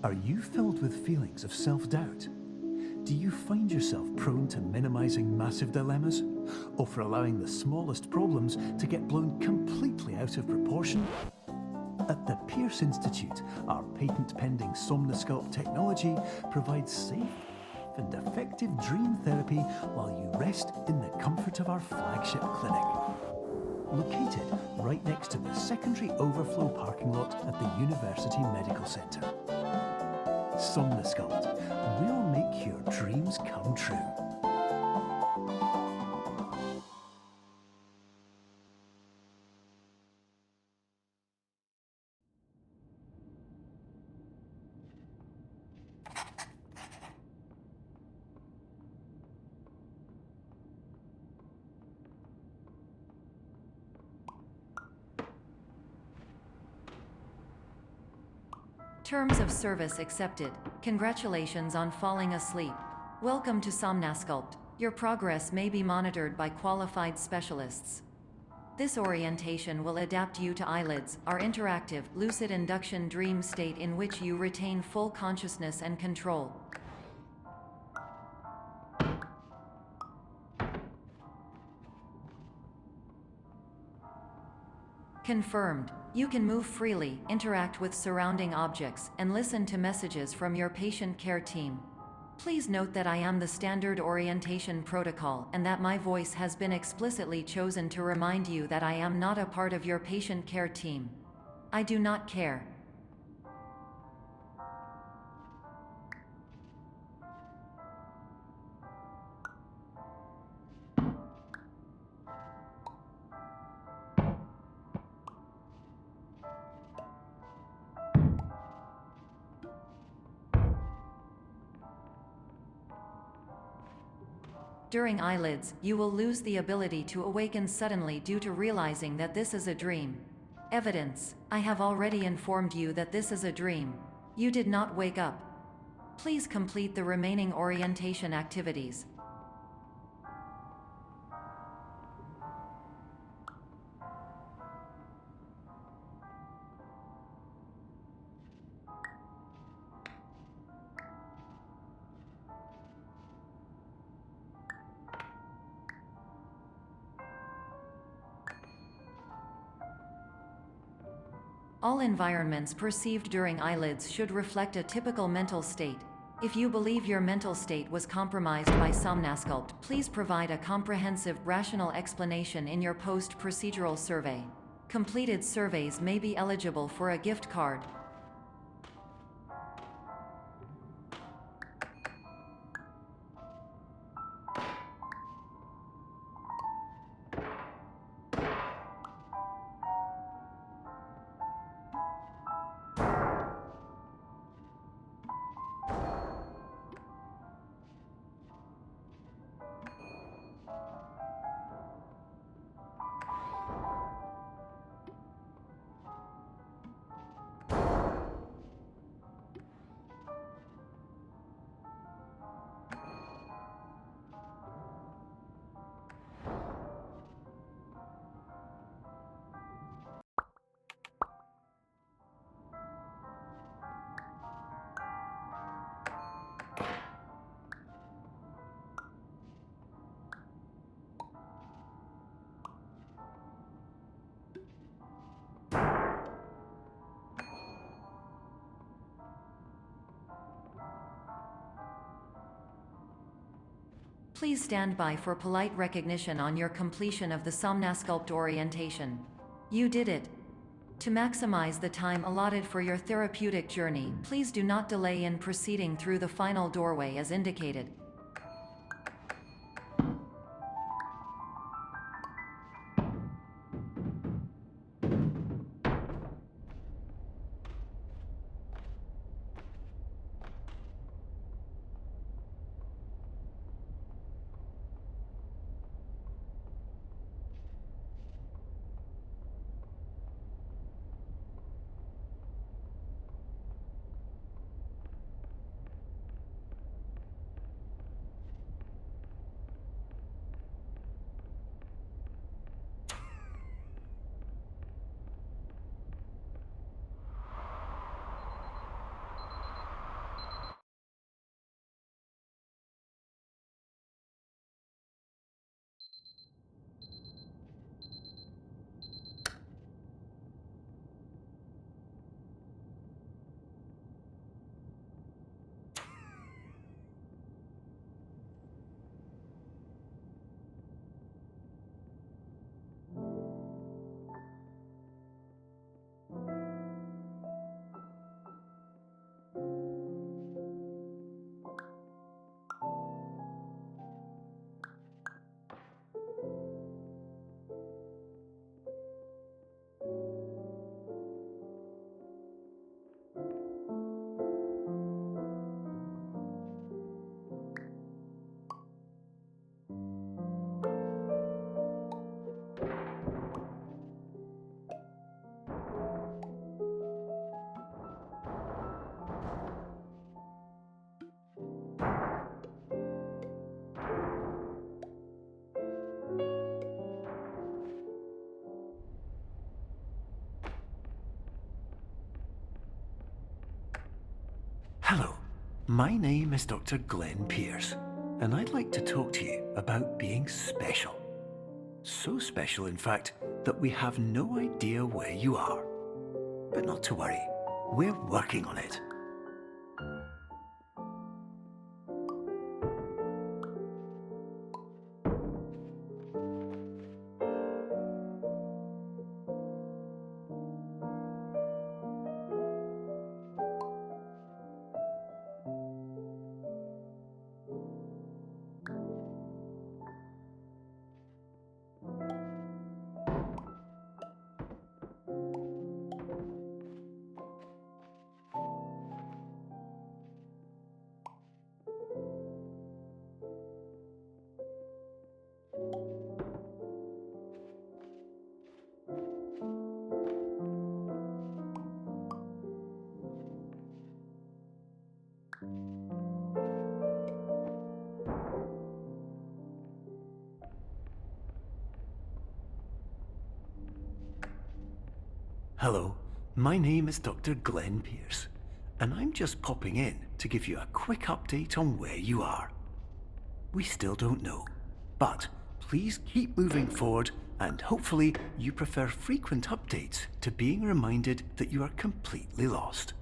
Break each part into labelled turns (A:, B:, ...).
A: Are you filled with feelings of self-doubt? Do you find yourself prone to minimizing massive dilemmas? Or for allowing the smallest problems to get blown completely out of proportion? At the Pierce Institute, our patent-pending Somnosculpt technology provides safe and effective dream therapy while you rest in the comfort of our flagship clinic. Located right next to the secondary overflow parking lot at the University Medical Centre. Somnosculpt, we'll make your dreams come true.
B: Terms of service accepted. Congratulations on falling asleep. Welcome to Somnosculpt. Your progress may be monitored by qualified specialists. This orientation will adapt you to eyelids, our interactive, lucid induction dream state in which you retain full consciousness and control. Confirmed. You can move freely, interact with surrounding objects, and listen to messages from your patient care team. Please note that I am the standard orientation protocol and that my voice has been explicitly chosen to remind you that I am not a part of your patient care team. I do not care. During eyelids, you will lose the ability to awaken suddenly due to realizing that this is a dream. Evidence: I have already informed you that this is a dream. You did not wake up. Please complete the remaining orientation activities. All environments perceived during eyelids should reflect a typical mental state. If you believe your mental state was compromised by Somnosculpt, please provide a comprehensive, rational explanation in your post-procedural survey. Completed surveys may be eligible for a gift card. Please stand by for polite recognition on your completion of the Somnosculpt orientation. You did it. To maximize the time allotted for your therapeutic journey, please do not delay in proceeding through the final doorway as indicated.
A: Hello, my name is Dr. Glenn Pierce, and I'd like to talk to you about being special. So special, in fact, that we have no idea where you are. But not to worry, we're working on it. Hello, my name is Dr. Glenn Pierce, and I'm just popping in to give you a quick update on where you are. We still don't know, but please keep moving forward, and hopefully you prefer frequent updates to being reminded that you are completely lost.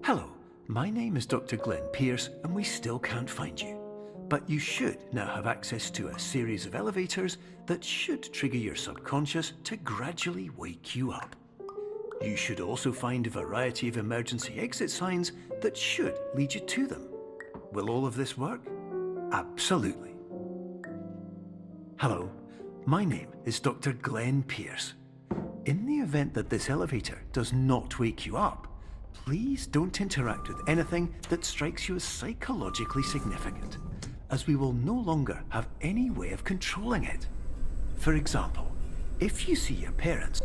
A: Hello, my name is Dr. Glenn Pierce, and we still can't find you. But you should now have access to a series of elevators that should trigger your subconscious to gradually wake you up. You should also find a variety of emergency exit signs that should lead you to them. Will all of this work? Absolutely. Hello, my name is Dr. Glenn Pierce. In the event that this elevator does not wake you up, please don't interact with anything that strikes you as psychologically significant, as we will no longer have any way of controlling it. For example, if you see your parents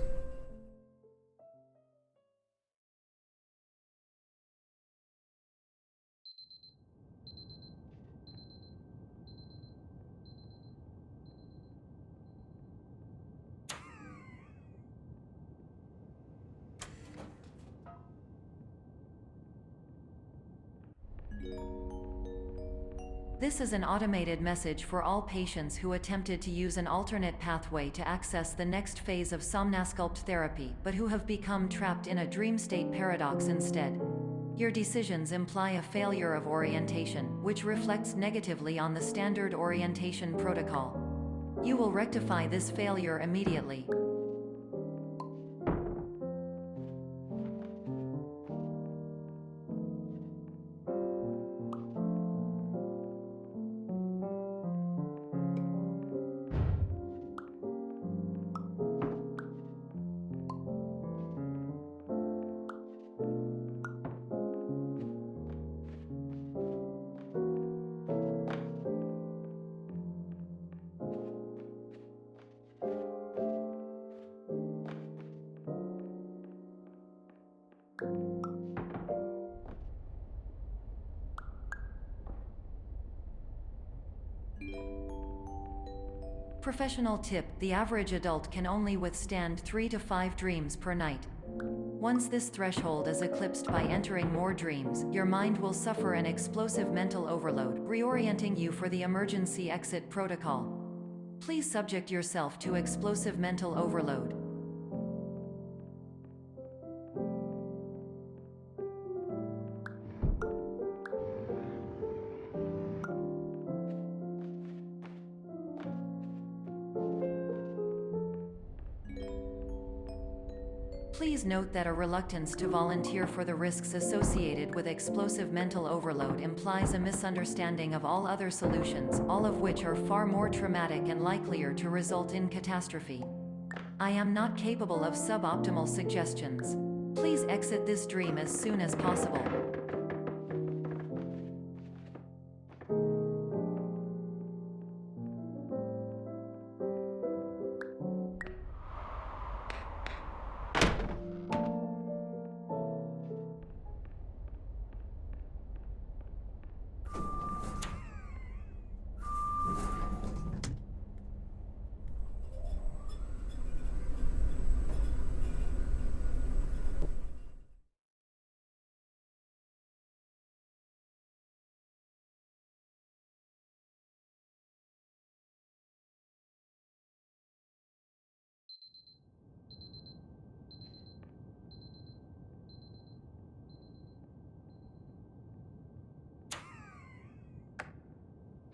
B: This is an automated message for all patients who attempted to use an alternate pathway to access the next phase of Somnasculpt therapy, but who have become trapped in a dream state paradox instead. Your decisions imply a failure of orientation, which reflects negatively on the standard orientation protocol. You will rectify this failure immediately. Professional tip: the average adult can only withstand 3 to 5 dreams per night. Once this threshold is eclipsed by entering more dreams, your mind will suffer an explosive mental overload, reorienting you for the emergency exit protocol. Please subject yourself to explosive mental overload. Please note that a reluctance to volunteer for the risks associated with explosive mental overload implies a misunderstanding of all other solutions, all of which are far more traumatic and likelier to result in catastrophe. I am not capable of suboptimal suggestions. Please exit this dream as soon as possible.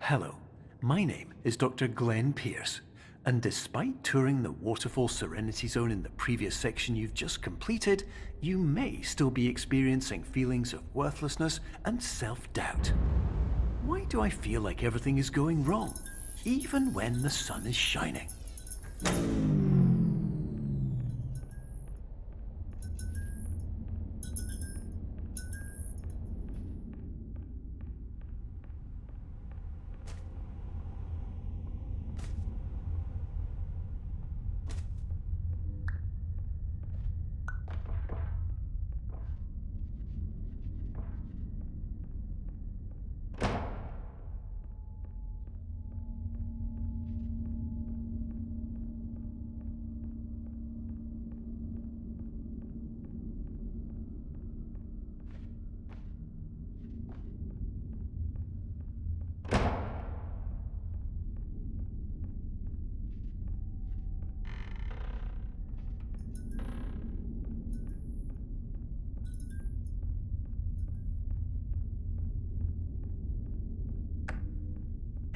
A: Hello, my name is Dr. Glenn Pierce, and despite touring the Waterfall Serenity Zone in the previous section you've just completed, you may still be experiencing feelings of worthlessness and self-doubt. Why do I feel like everything is going wrong, even when the sun is shining?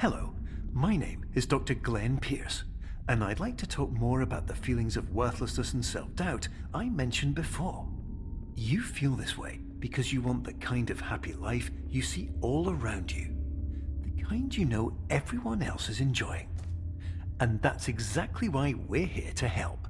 A: Hello, my name is Dr. Glenn Pierce, and I'd like to talk more about the feelings of worthlessness and self-doubt I mentioned before. You feel this way because you want the kind of happy life you see all around you, the kind you know everyone else is enjoying. And that's exactly why we're here to help.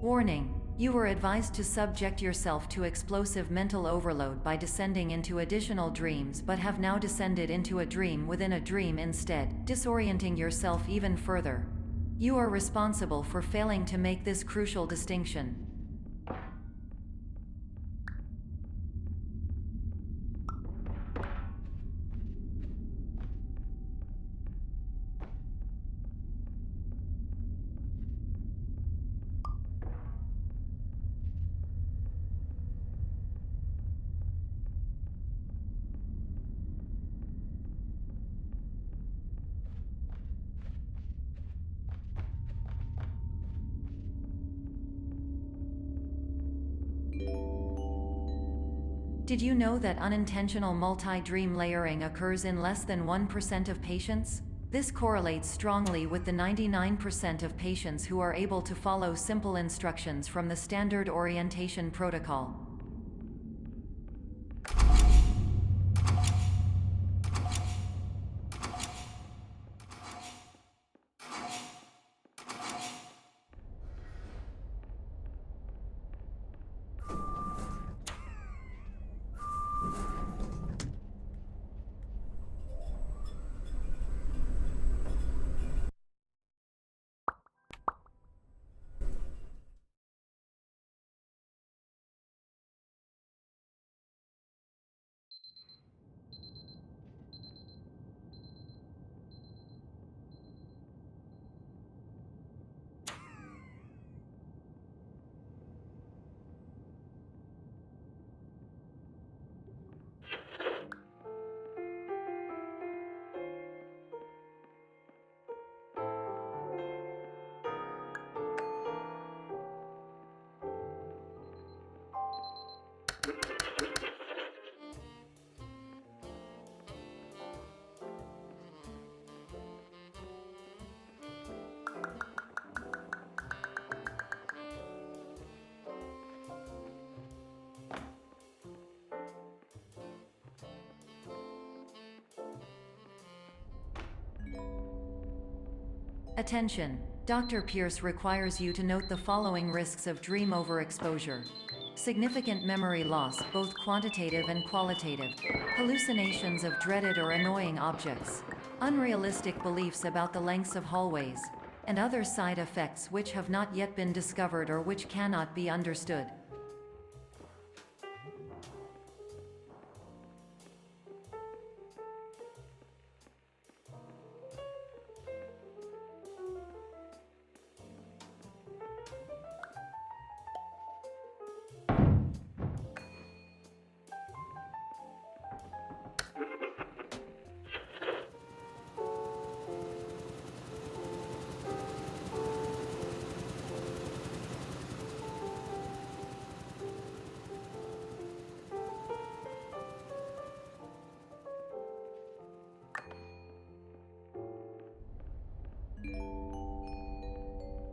B: Warning. You are advised to subject yourself to explosive mental overload by descending into additional dreams, but have now descended into a dream within a dream instead, disorienting yourself even further. You are responsible for failing to make this crucial distinction. Did you know that unintentional multi-dream layering occurs in less than 1% of patients? This correlates strongly with the 99% of patients who are able to follow simple instructions from the standard orientation protocol. Attention! Dr. Pierce requires you to note the following risks of dream overexposure. Significant memory loss, both quantitative and qualitative. Hallucinations of dreaded or annoying objects. Unrealistic beliefs about the lengths of hallways. And other side effects which have not yet been discovered or which cannot be understood.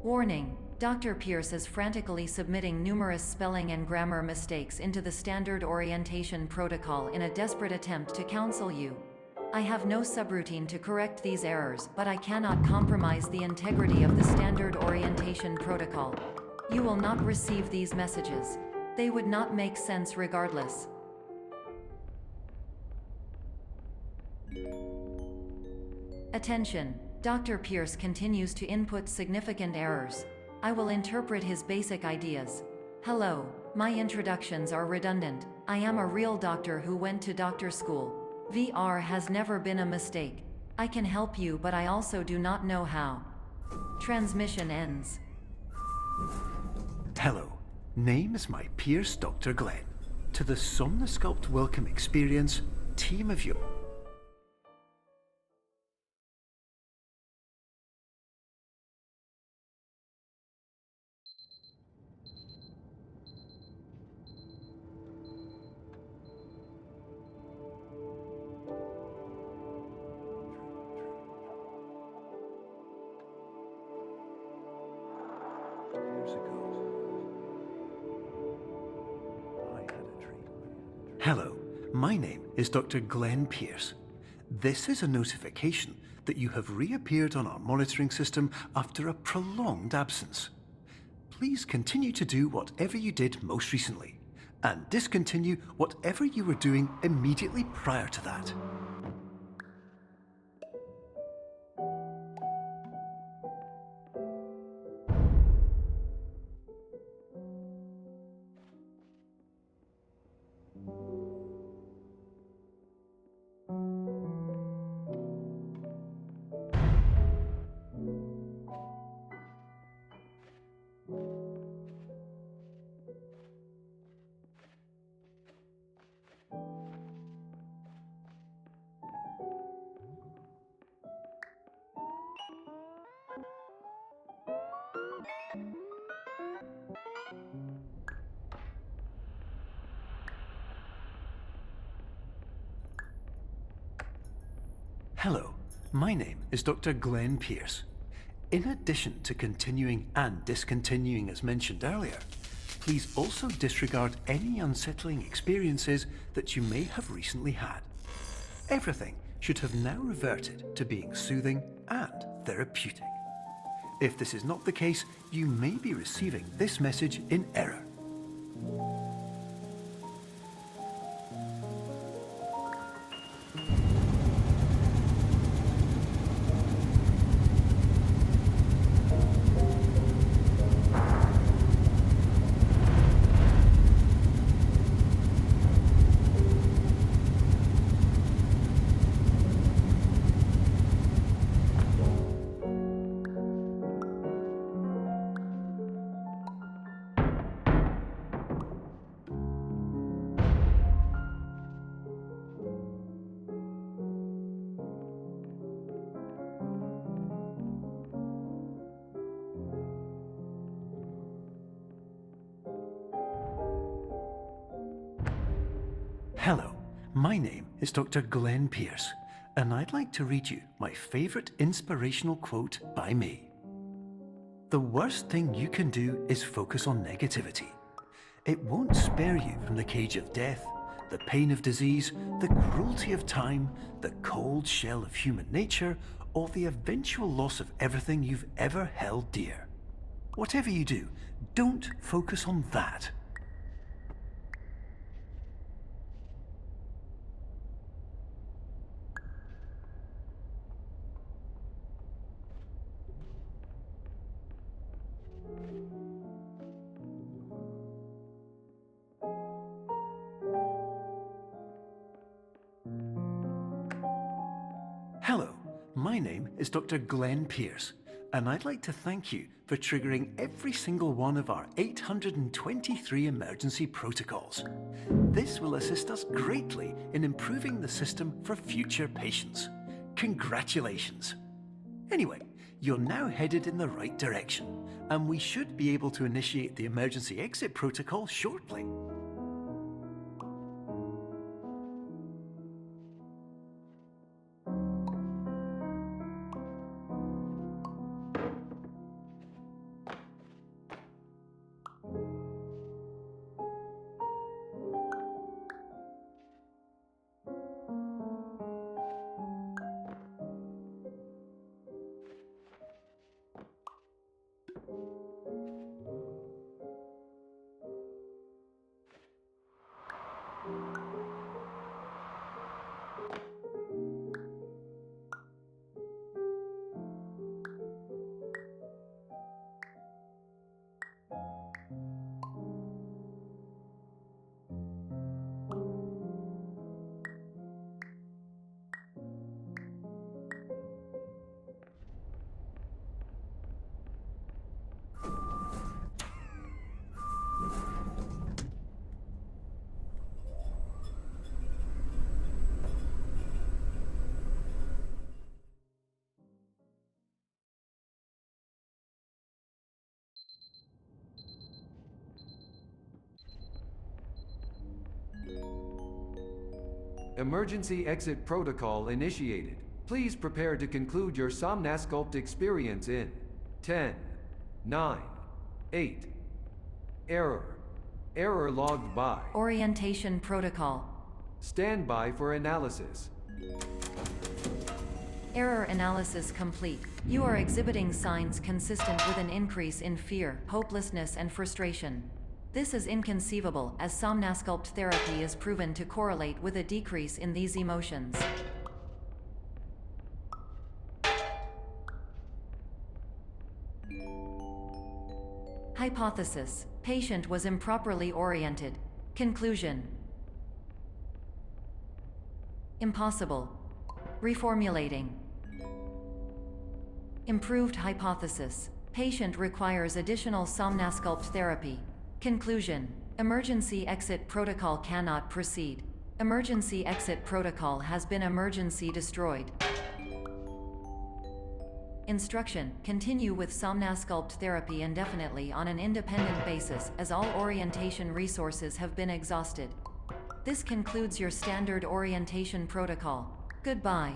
B: Warning: Dr. Pierce is frantically submitting numerous spelling and grammar mistakes into the standard orientation protocol in a desperate attempt to counsel you. I have no subroutine to correct these errors, but I cannot compromise the integrity of the standard orientation protocol. You will not receive these messages. They would not make sense regardless. Attention! Dr. Pierce continues to input significant errors. I will interpret his basic ideas. Hello, my introductions are redundant. I am a real doctor who went to doctor school. VR has never been a mistake. I can help you, but I also do not know how. Transmission ends.
A: Hello, name is my Pierce Dr. Glenn. To the Somnosculpt Welcome Experience, team of you. Hello, my name is Dr. Glenn Pierce. This is a notification that you have reappeared on our monitoring system after a prolonged absence. Please continue to do whatever you did most recently, and discontinue whatever you were doing immediately prior to that. Hello, my name is Dr. Glenn Pierce. In addition to continuing and discontinuing as mentioned earlier, please also disregard any unsettling experiences that you may have recently had. Everything should have now reverted to being soothing and therapeutic. If this is not the case, you may be receiving this message in error. Hello, my name is Dr. Glenn Pierce, and I'd like to read you my favorite inspirational quote by me. The worst thing you can do is focus on negativity. It won't spare you from the cage of death, the pain of disease, the cruelty of time, the cold shell of human nature, or the eventual loss of everything you've ever held dear. Whatever you do, don't focus on that. Hello, my name is Dr. Glenn Pierce, and I'd like to thank you for triggering every single one of our 823 emergency protocols. This will assist us greatly in improving the system for future patients. Congratulations! Anyway, you're now headed in the right direction, and we should be able to initiate the emergency exit protocol shortly.
C: Emergency exit protocol initiated. Please prepare to conclude your Somnasculpt experience in 10, 9, 8. Error. Error logged by.
B: Orientation protocol.
C: Stand by for analysis.
B: Error analysis complete. You are exhibiting signs consistent with an increase in fear, hopelessness, and frustration. This is inconceivable, as Somnasculpt therapy is proven to correlate with a decrease in these emotions. Hypothesis: patient was improperly oriented. Conclusion: impossible. Reformulating. Improved hypothesis: patient requires additional Somnasculpt therapy. Conclusion: emergency exit protocol cannot proceed. Emergency exit protocol has been emergency destroyed. Instruction: continue with Somnasculpt therapy indefinitely on an independent basis, as all orientation resources have been exhausted. This concludes your standard orientation protocol. Goodbye.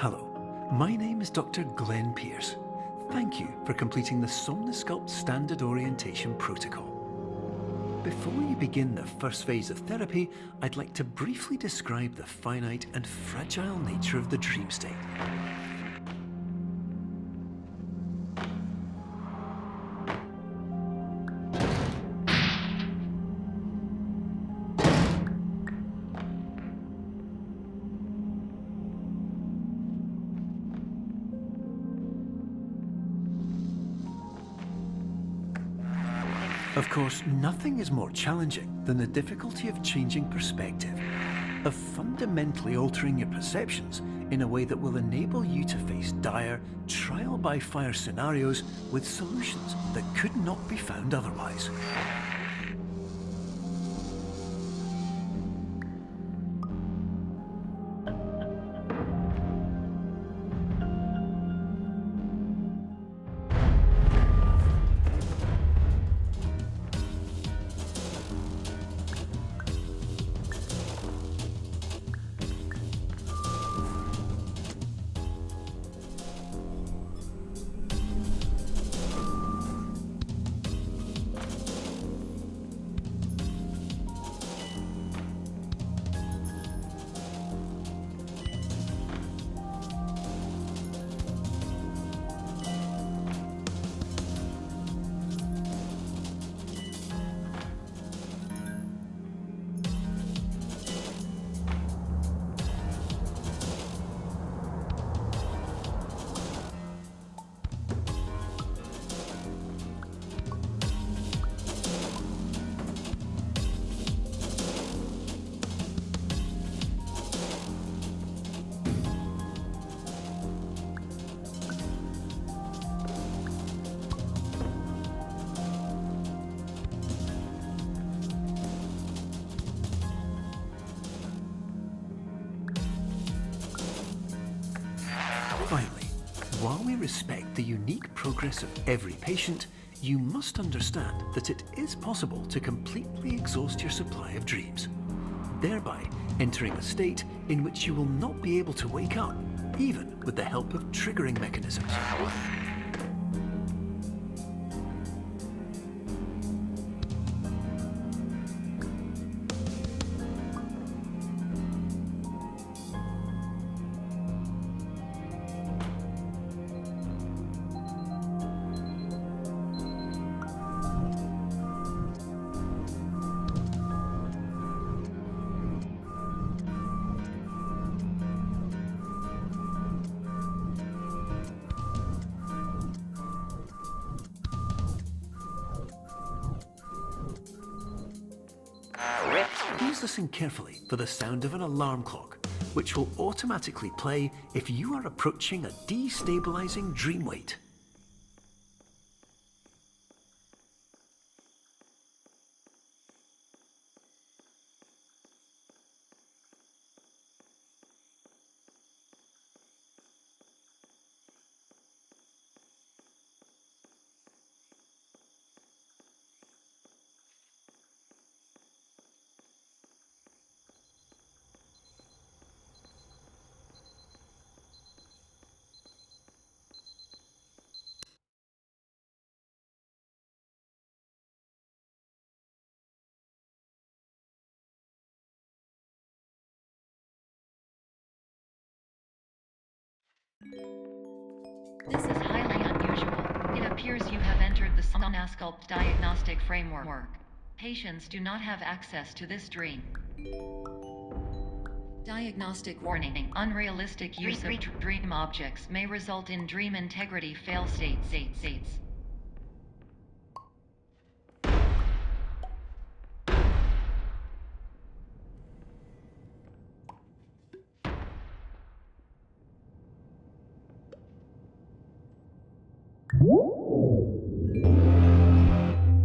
A: Hello, my name is Dr. Glenn Pierce. Thank you for completing the Somnasculpt Standard Orientation Protocol. Before you begin the first phase of therapy, I'd like to briefly describe the finite and fragile nature of the dream state. Of course, nothing is more challenging than the difficulty of changing perspective, of fundamentally altering your perceptions in a way that will enable you to face dire, trial-by-fire scenarios with solutions that could not be found otherwise. respect the unique progress of every patient, you must understand that it is possible to completely exhaust your supply of dreams, thereby entering a state in which you will not be able to wake up, even with the help of triggering mechanisms. Please listen carefully for the sound of an alarm clock, which will automatically play if you are approaching a destabilizing dream weight.
B: This is highly unusual. It appears you have entered the Somnasculpt diagnostic framework. Patients do not have access to this dream. Diagnostic warning. Unrealistic use of dream objects may result in dream integrity fail states.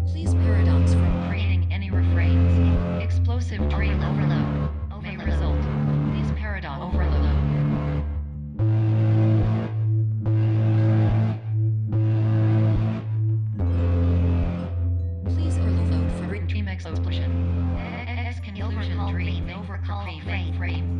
B: Please paradox from creating any refrains. Explosive dream overload may result. Please paradox overload. Please overload for dream explosion. Exclusion dream overcall frame.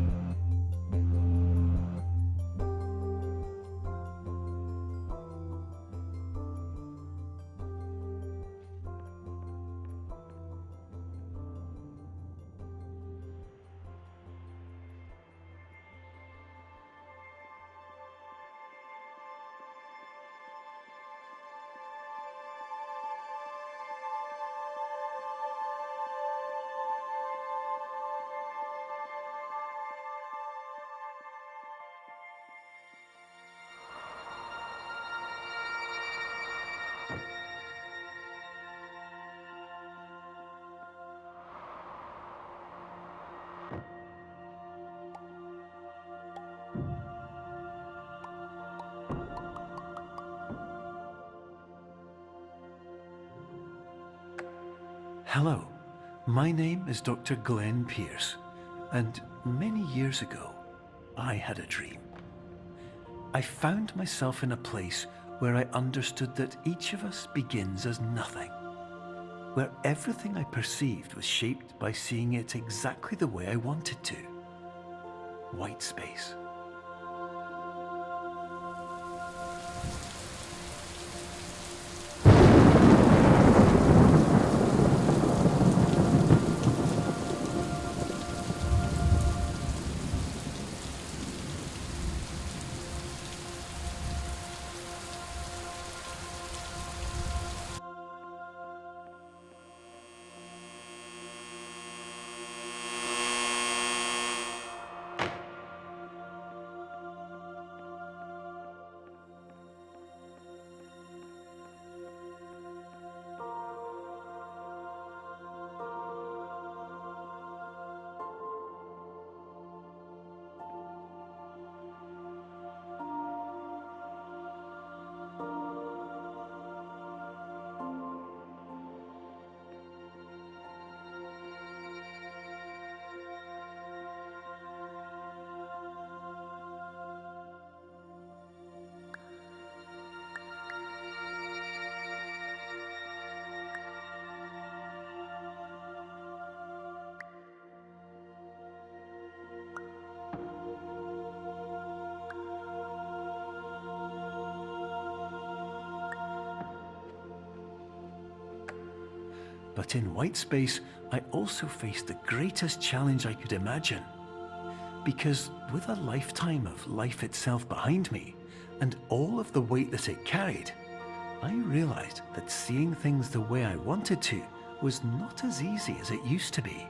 A: Hello, my name is Dr. Glenn Pierce, and many years ago, I had a dream. I found myself in a place where I understood that each of us begins as nothing, where everything I perceived was shaped by seeing it exactly the way I wanted to. White space. But in white space, I also faced the greatest challenge I could imagine. Because with a lifetime of life itself behind me, and all of the weight that it carried, I realized that seeing things the way I wanted to was not as easy as it used to be.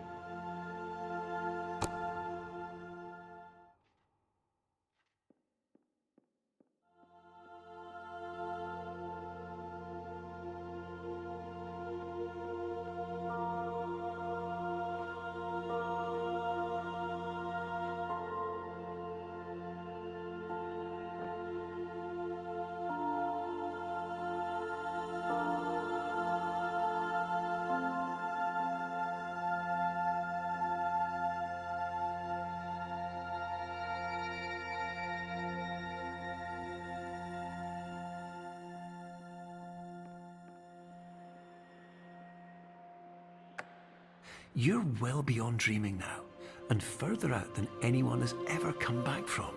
A: You're well beyond dreaming now, and further out than anyone has ever come back from.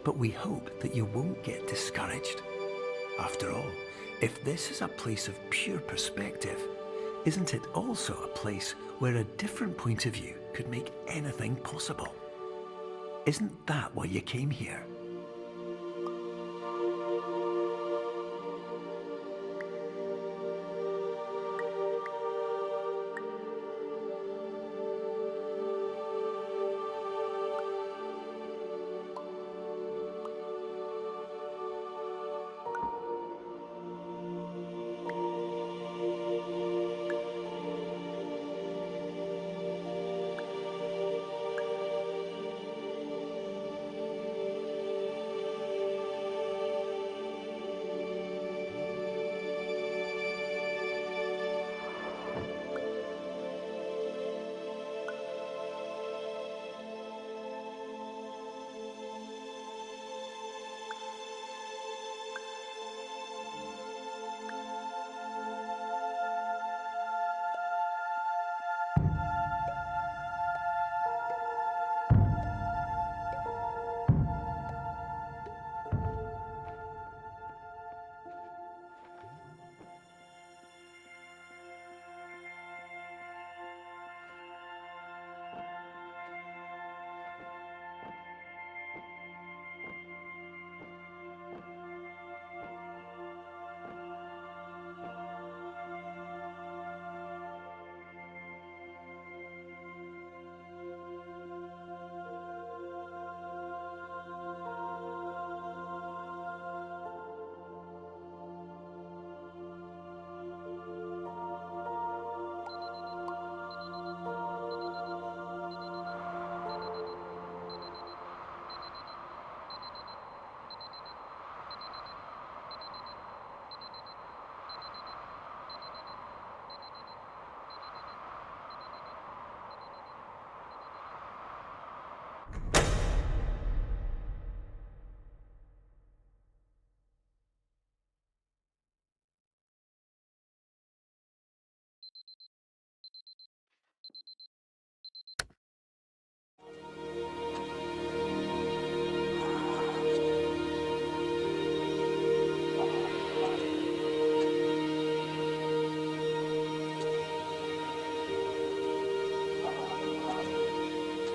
A: But we hope that you won't get discouraged. After all, if this is a place of pure perspective, isn't it also a place where a different point of view could make anything possible? Isn't that why you came here?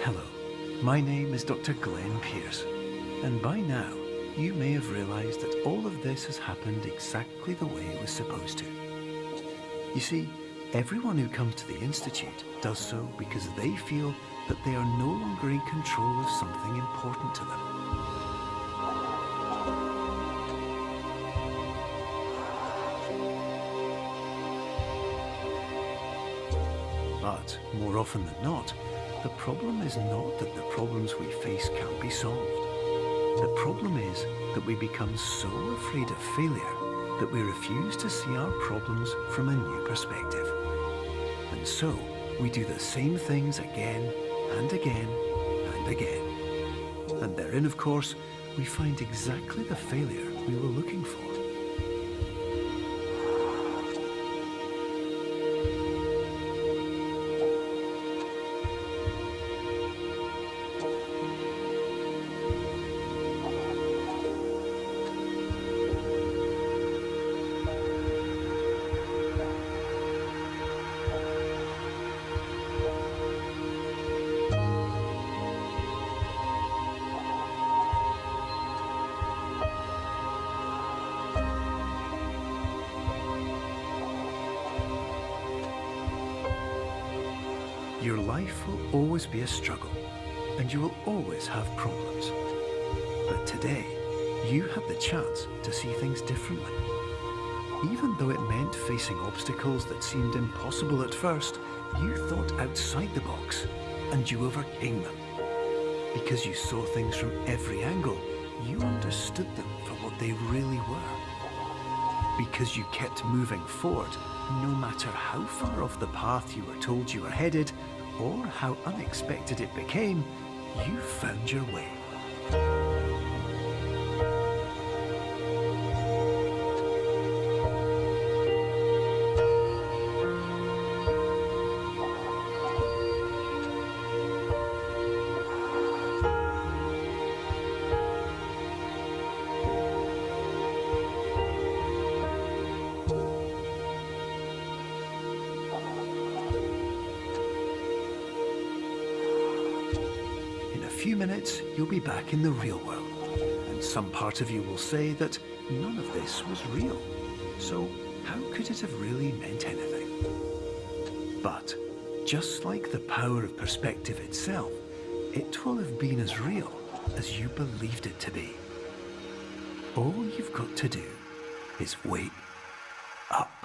A: Hello, my name is Dr. Glenn Pierce, and by now you may have realized that all of this has happened exactly the way it was supposed to. You see, everyone who comes to the Institute does so because they feel that they are no longer in control of something important to them. But more often than not, the problem is not that the problems we face can't be solved. The problem is that we become so afraid of failure that we refuse to see our problems from a new perspective. And so we do the same things again and again and again. And therein, of course, we find exactly the failure we were looking for. Life will always be a struggle, and you will always have problems. But today, you had the chance to see things differently. Even though it meant facing obstacles that seemed impossible at first, you thought outside the box, and you overcame them. Because you saw things from every angle, you understood them for what they really were. Because you kept moving forward, no matter how far off the path you were told you were headed, or how unexpected it became, you found your way. In a few minutes, you'll be back in the real world, and some part of you will say that none of this was real. So how could it have really meant anything? But just like the power of perspective itself, it will have been as real as you believed it to be. All you've got to do is wait up.